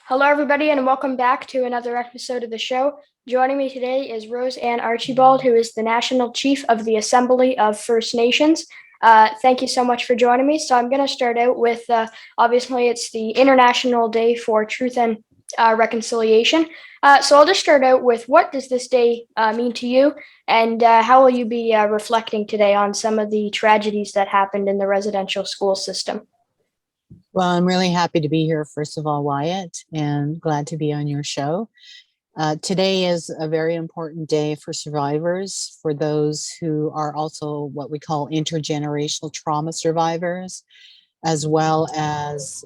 Hello, everybody, and welcome back to another episode of the show. Joining me today is RoseAnne Archibald, who is the National Chief of the Assembly of First Nations. Thank you so much for joining me. So I'm going to start out with, obviously, it's the International Day for Truth and Reconciliation. So I'll just start out with, what does this day mean to you, and how will you be reflecting today on some of the tragedies that happened in the residential school system? Well, I'm really happy to be here, first of all, Wyatt, and glad to be on your show. Today is a very important day for survivors, for those who are also what we call intergenerational trauma survivors, as well as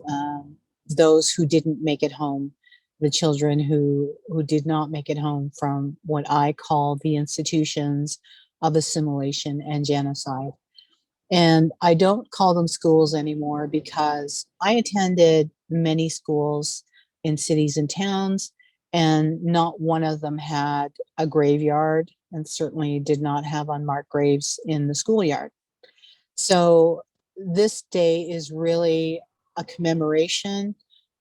those who didn't make it home, the children who did not make it home from what I call the institutions of assimilation and genocide. And I don't call them schools anymore because I attended many schools in cities and towns, and not one of them had a graveyard, and certainly did not have unmarked graves in the schoolyard. So this day is really a commemoration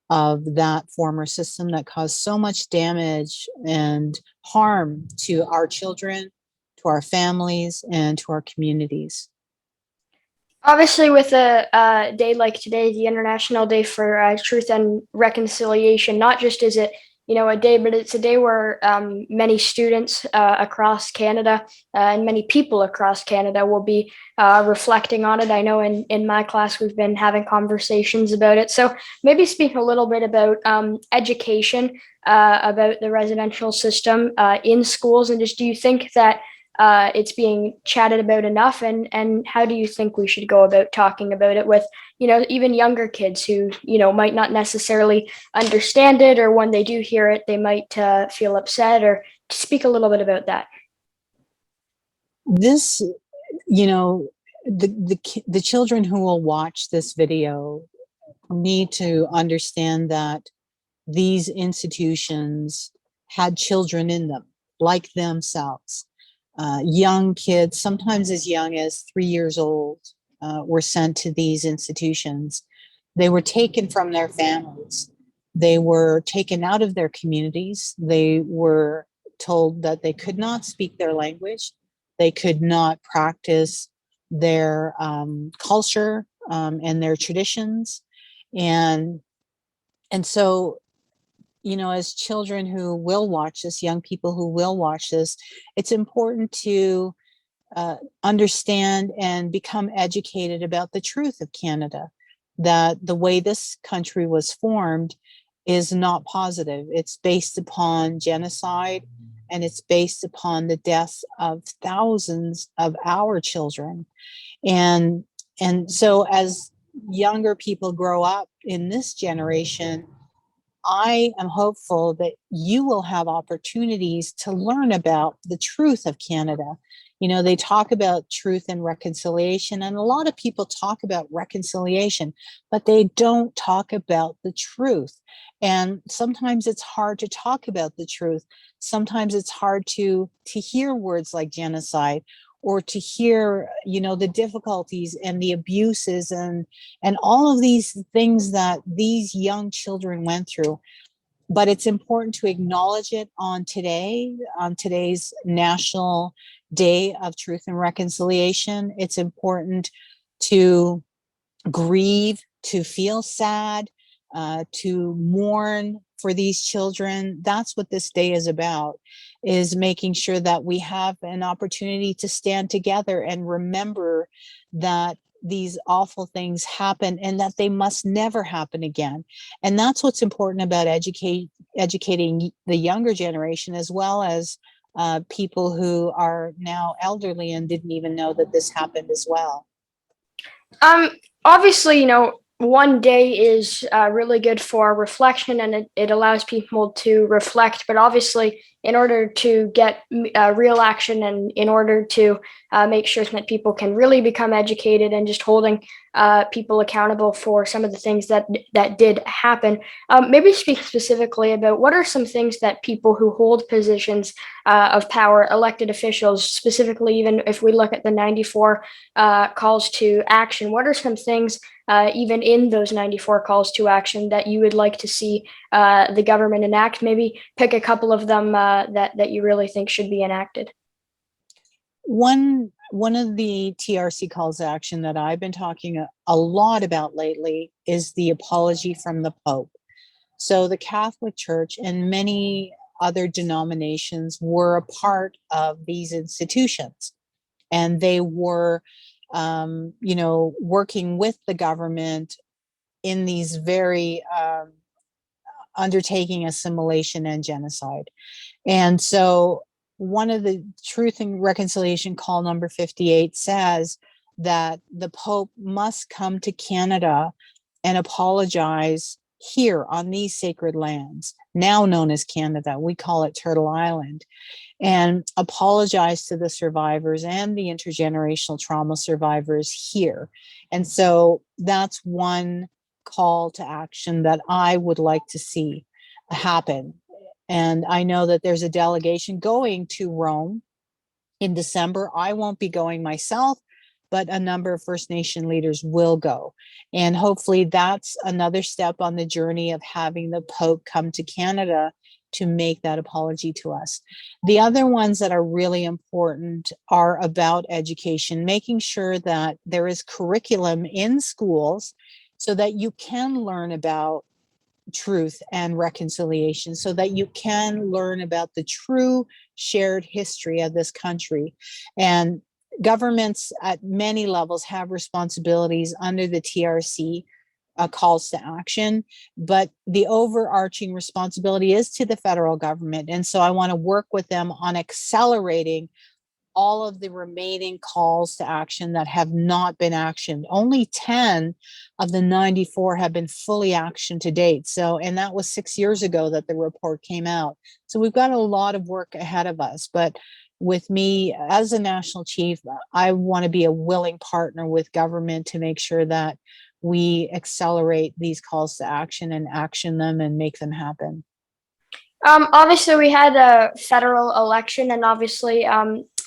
of that former system that caused so much damage and harm to our children, to our families, and to our communities. Obviously, with a day like today, the International Day for Truth and Reconciliation, not just is it a day, but it's a day where many students across Canada and many people across Canada will be reflecting on it. I know in my class we've been having conversations about it. So maybe speak a little bit about education, about the residential system in schools, and just, do you think that it's being chatted about enough, and how do you think we should go about talking about it with even younger kids who might not necessarily understand it, or when they do hear it they might feel upset, or speak a little bit about that? This, you know, the children who will watch this video need to understand that these institutions had children in them, like themselves. Young kids, sometimes as young as 3 years old, were sent to these institutions. They were taken from their families. They were taken out of their communities. They were told that they could not speak their language. They could not practice their culture and their traditions. And, and so as children who will watch this, young people who will watch this, it's important to understand and become educated about the truth of Canada, that the way this country was formed is not positive. It's based upon genocide, and it's based upon the deaths of thousands of our children. And, and so as younger people grow up in this generation, I am hopeful that you will have opportunities to learn about the truth of Canada. They talk about truth and reconciliation, and a lot of people talk about reconciliation, but they don't talk about the truth. And sometimes it's hard to talk about the truth. Sometimes it's hard to hear words like genocide, or to hear, the difficulties and the abuses and all of these things that these young children went through. But it's important to acknowledge it on today's National Day of Truth and Reconciliation. It's important to grieve, to feel sad, to mourn for these children. That's what this day is about, is making sure that we have an opportunity to stand together and remember that these awful things happen and that they must never happen again. And that's what's important about educating the younger generation, as well as people who are now elderly and didn't even know that this happened as well. Um, Obviously, one day is really good for reflection, and it allows people to reflect. But obviously, in order to get real action, and in order to make sure that people can really become educated, and just holding people accountable for some of the things that did happen. Maybe speak specifically about what are some things that people who hold positions of power, elected officials, specifically, even if we look at the 94 calls to action, what are some things even in those 94 calls to action that you would like to see the government enact? Maybe pick a couple of them that you really think should be enacted. One of the TRC calls to action that I've been talking a lot about lately is the apology from the Pope. So the Catholic Church and many other denominations were a part of these institutions, and they were, working with the government in these very undertaking assimilation and genocide. And so one of the Truth and Reconciliation call number 58 says that the Pope must come to Canada and apologize here on these sacred lands, now known as Canada. We call it Turtle Island, and apologize to the survivors and the intergenerational trauma survivors here. And so that's one call to action that I would like to see happen. And I know that there's a delegation going to Rome in December. I won't be going myself, but a number of First Nation leaders will go. And hopefully that's another step on the journey of having the Pope come to Canada to make that apology to us. The other ones that are really important are about education, making sure that there is curriculum in schools so that you can learn about truth and reconciliation, so that you can learn about the true shared history of this country. And governments at many levels have responsibilities under the TRC calls to action, but the overarching responsibility is to the federal government. And so I want to work with them on accelerating all of the remaining calls to action that have not been actioned. Only 10 of the 94 have been fully actioned to date. So, and that was 6 years ago that the report came out. So we've got a lot of work ahead of us. But with me as a national chief, I want to be a willing partner with government to make sure that we accelerate these calls to action and action them and make them happen. Obviously, we had a federal election, and obviously,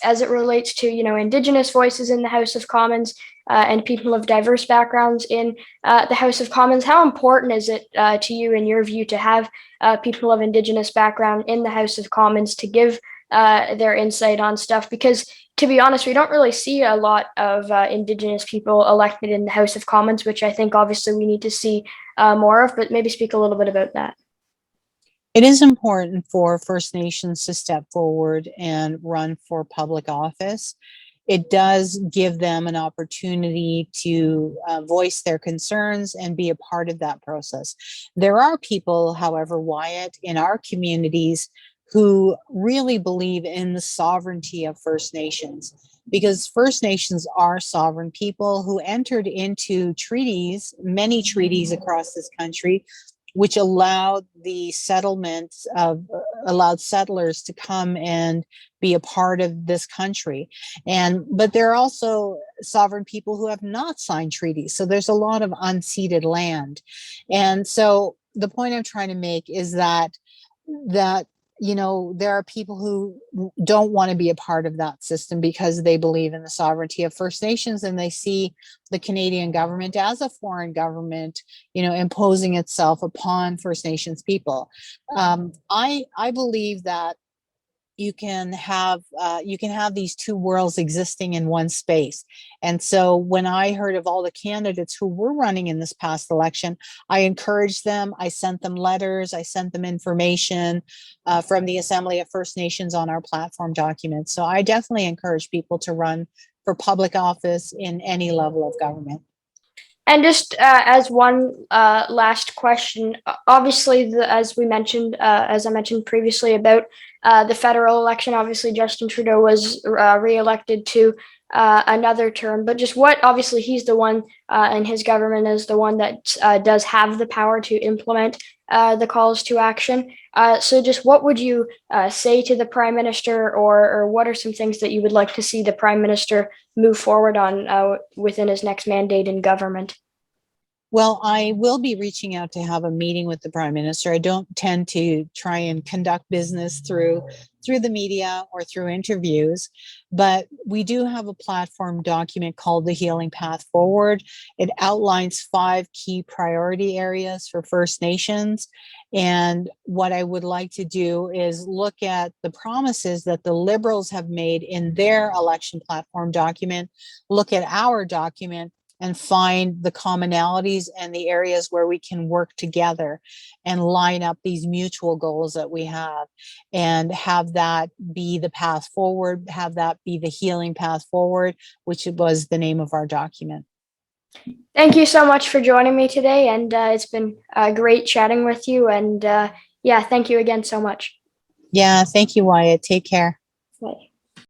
as it relates to Indigenous voices in the House of Commons and people of diverse backgrounds in the House of Commons, how important is it to you, in your view, to have people of Indigenous background in the House of Commons to give their insight on stuff? Because, to be honest, we don't really see a lot of Indigenous people elected in the House of Commons, which I think obviously we need to see more of. But maybe speak a little bit about that. It is important for First Nations to step forward and run for public office. It does give them an opportunity to voice their concerns and be a part of that process. There are people, however, Wyatt, in our communities who really believe in the sovereignty of First Nations, because First Nations are sovereign people who entered into treaties, many treaties across this country, which allowed the settlements of allowed settlers to come and be a part of this country. But there are also sovereign people who have not signed treaties. So there's a lot of unceded land. And so the point I'm trying to make is that there are people who don't want to be a part of that system because they believe in the sovereignty of First Nations, and they see the Canadian government as a foreign government, imposing itself upon First Nations people. I believe that you can have these two worlds existing in one space. And so when I heard of all the candidates who were running in this past election, I encouraged them. I sent them letters. I sent them information from the Assembly of First Nations on our platform documents. So I definitely encourage people to run for public office in any level of government. And just as one last question, obviously, as I mentioned previously about the federal election, obviously Justin Trudeau was reelected to another term. But just obviously he's the one, and his government is the one that does have the power to implement the calls to action. So just what would you say to the Prime Minister, or what are some things that you would like to see the Prime Minister move forward on within his next mandate in government? Well, I will be reaching out to have a meeting with the Prime Minister. I don't tend to try and conduct business through the media or through interviews, but we do have a platform document called the Healing Path Forward. It outlines 5 key priority areas for First Nations. And what I would like to do is look at the promises that the Liberals have made in their election platform document, look at our document, and find the commonalities and the areas where we can work together and line up these mutual goals that we have, and have that be the path forward, have that be the healing path forward, which was the name of our document. Thank you so much for joining me today, and it's been great chatting with you. And yeah, thank you again so much. Yeah, thank you, Wyatt. Take care. Bye.